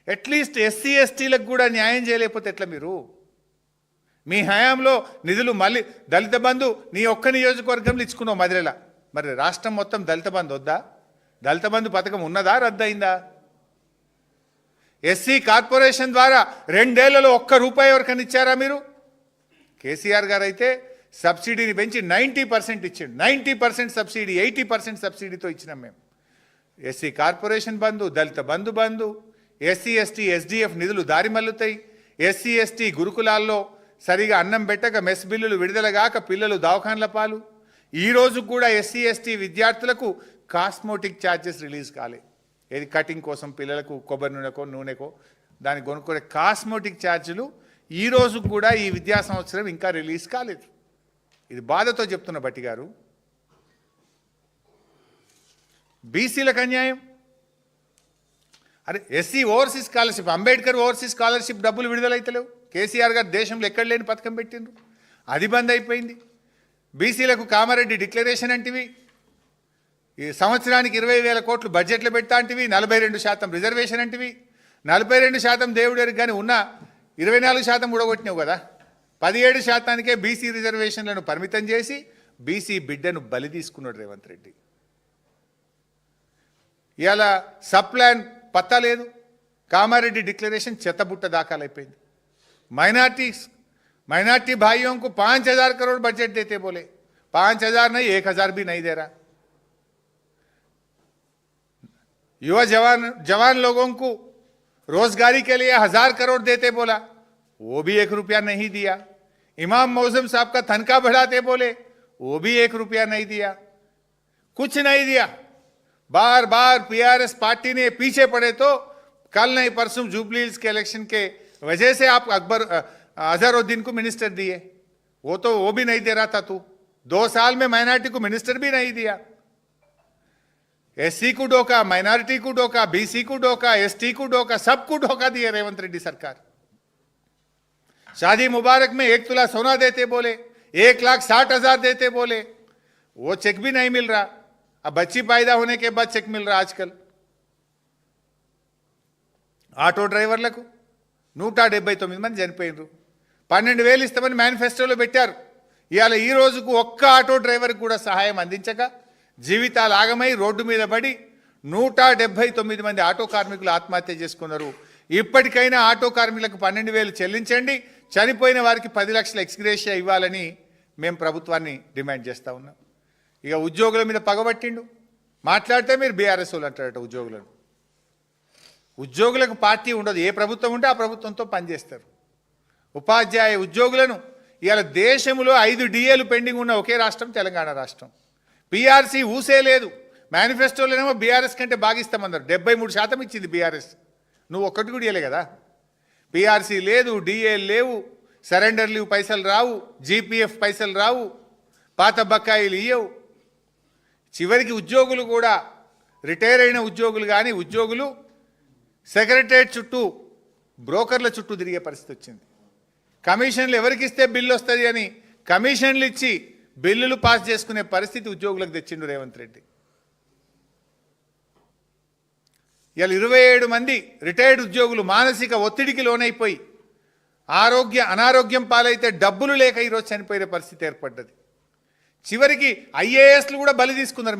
At least SC ఎస్టీలకు కూడా న్యాయం చేయలేకపోతే ఎట్లా మీరు? మీ హయాంలో నిధులు మళ్ళీ దళిత బంధు నీ ఒక్క నియోజకవర్గంలో ఇచ్చుకున్నావు మదిరేలా. మరి రాష్ట్రం మొత్తం దళిత బంధు వద్దా? దళిత బంధు పథకం ఉన్నదా, రద్దయిందా? ఎస్సీ కార్పొరేషన్ ద్వారా 2 ఏళ్లలో ₹1 ఎవరికైనా ఇచ్చారా మీరు? కేసీఆర్ గారు అయితే సబ్సిడీని పెంచి 90% ఇచ్చిండు. 90% సబ్సిడీ, 80% సబ్సిడీతో ఇచ్చినాం మేము. ఎస్సీ కార్పొరేషన్ బంధు, దళిత బంధు, ఎస్సీ ఎస్టీ ఎస్డిఎఫ్ నిధులు దారి మల్లుతాయి. ఎస్సీ ఎస్టీ గురుకులాల్లో సరిగా అన్నం పెట్టక మెస్ బిల్లులు విడుదలగాక పిల్లలు దవాఖాన్ల పాలు. ఈ రోజు కూడా ఎస్సీ ఎస్టీ విద్యార్థులకు కాస్మోటిక్ ఛార్జెస్ రిలీజ్ కాలే. ఏది కటింగ్ కోసం పిల్లలకు కొబ్బరి నూనెకో దానికి కొనుక్కునే కాస్మోటిక్ ఛార్జీలు ఈ రోజు కూడా ఈ విద్యా సంవత్సరం ఇంకా రిలీజ్ కాలేదు. ఇది బాధతో చెప్తున్న భట్టి గారు. బీసీలకు అన్యాయం. అరే SC overseas scholarship, Ambedkar overseas scholarship డబ్బులు విడుదలైతలేవు. కేసీఆర్ గారు దేశంలో ఎక్కడ లేని పథకం పెట్టిండ్రు, అది బంద్ అయిపోయింది. బీసీలకు కామారెడ్డి డిక్లరేషన్ అంటివి, ఈ సంవత్సరానికి 20,000 కోట్లు బడ్జెట్లో పెడతా అంటివి, 42% రిజర్వేషన్ అంటివి. 42% దేవుడికి కానీ ఉన్న 24% ఊడగొట్టినావు కదా. 17%కే బీసీ రిజర్వేషన్లను పరిమితం చేసి బీసీ బిడ్డను బలి తీసుకున్నాడు రేవంత్ రెడ్డి. ఇవాళ సబ్ ప్లాన్ పత్తా లేదు. కామారెడ్డి డిక్లరేషన్ చెత్తబుట్ట దాఖలైపోయింది. माइनॉरिटी भाइयों को 5,000 करोड़ बजट देते बोले, 5,000 नहीं 1,000 भी नहीं दे रहा. युवा जवान लोगों को रोजगारी के लिए 1,000 करोड़ देते बोला, वो भी 1 रुपया नहीं दिया. इमाम मौसम साहब का तनख्वाह बढ़ाते बोले, वो भी 1 रुपया नहीं दिया. कुछ नहीं दिया. बार बार पीआरएस पार्टी ने पीछे पड़े तो कल नहीं परसों जुबली हिल्स के इलेक्शन के वजह से आप अजहरुद्दीन को मिनिस्टर दिए, वो भी नहीं दे रहा था तू. 2 साल में माइनॉरिटी को मिनिस्टर भी नहीं दिया. एससी को डोका, माइनॉरिटी को डोका, बीसी को डोका, एसटी को डोका, सबको डोका दिए रेवंत रेड्डी सरकार. शादी मुबारक में 1 तोला सोना देते बोले, 1,60,000 देते बोले, वो चेक भी नहीं मिल रहा. अब बच्ची पैदा होने के बाद चेक मिल रहा आजकल. ఆటో డ్రైవర్లకు 179 మంది చనిపోయినరు. 12,000 ఇస్తామని మేనిఫెస్టోలో పెట్టారు. ఇవాళ ఈ రోజుకు ఒక్క ఆటో డ్రైవర్కి కూడా సహాయం అందించక జీవితాలు ఆగమై రోడ్డు మీద పడి 179 మంది ఆటో కార్మికులు ఆత్మహత్య చేసుకున్నారు. ఇప్పటికైనా ఆటో కార్మికులకు 12,000 చెల్లించండి, చనిపోయిన వారికి 10 లక్షల ఎక్స్గ్రేషియా ఇవ్వాలని మేము ప్రభుత్వాన్ని డిమాండ్ చేస్తూ ఉన్నాం. ఇక ఉద్యోగుల మీద పగబట్టిండు. మాట్లాడితే మీరు బీఆర్ఎస్ వాళ్ళు అంటారట ఉద్యోగులను. ఉద్యోగులకు పార్టీ ఉండదు, ఏ ప్రభుత్వం ఉంటే ఆ ప్రభుత్వంతో పనిచేస్తారు. ఉపాధ్యాయ ఉద్యోగులను ఇవాళ దేశంలో 5 డిఏలు పెండింగ్ ఉన్న ఒకే రాష్ట్రం తెలంగాణ రాష్ట్రం. పీఆర్సీ ఊసే లేదు. మేనిఫెస్టోలోనేమో బీఆర్ఎస్ కంటే బాగిస్తామన్నారు. 73% ఇచ్చింది బీఆర్ఎస్. నువ్వు ఒక్కటి కూడా ఇవ్వలే కదా. పీఆర్సీ లేదు, డిఏ లేవు, సరెండర్ లీవ్ పైసలు రావు, జీపీఎఫ్ పైసలు రావు, పాత బకాయిలు ఇయ్యవు. చివరికి ఉద్యోగులు కూడా రిటైర్ అయిన ఉద్యోగులు కానీ ఉద్యోగులు సెక్రటరేట్ చుట్టూ బ్రోకర్ల చుట్టూ తిరిగే పరిస్థితి వచ్చింది. కమిషన్లు ఎవరికి ఇస్తే బిల్లు వస్తుంది అని కమిషన్లు ఇచ్చి బిల్లులు పాస్ చేసుకునే పరిస్థితి ఉద్యోగులకు తెచ్చిండు రేవంత్ రెడ్డి. ఇవాళ 27 మంది రిటైర్డ్ ఉద్యోగులు మానసిక ఒత్తిడికి లోనైపోయి అనారోగ్యం పాలైతే డబ్బులు లేక ఈరోజు చనిపోయే పరిస్థితి ఏర్పడ్డది. చివరికి ఐఏఎస్లు కూడా బలి తీసుకున్నారు మీరు.